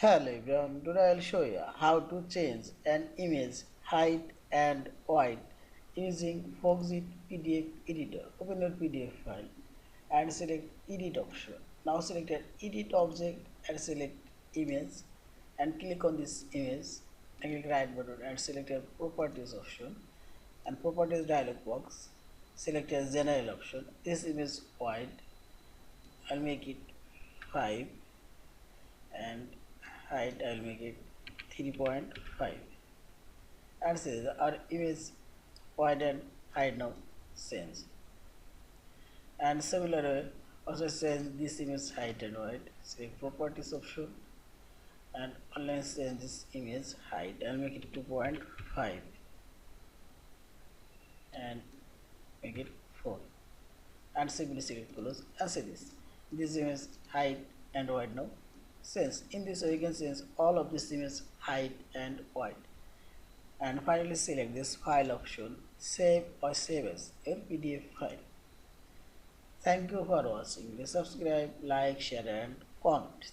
Hello everyone, today I will show you how to change an image height and width using Foxit PDF Editor. Open your PDF file and select Edit option. Now select an Edit object and select Image and click on this image and click right button and select a Properties option and Properties dialog box. Select a General option. This image wide. I'll make it 5 and height I'll make it 3.5 and says our image wide and height now change and similar also change this image height and width. Select properties option and online change this image height. I'll make it 2.5 and make it 4 and simply select close and say this image height and width now change. In this way you can change all of this image height and width. And finally select this file option, save or save as your PDF file. Thank you for watching. Please subscribe, like, share and comment.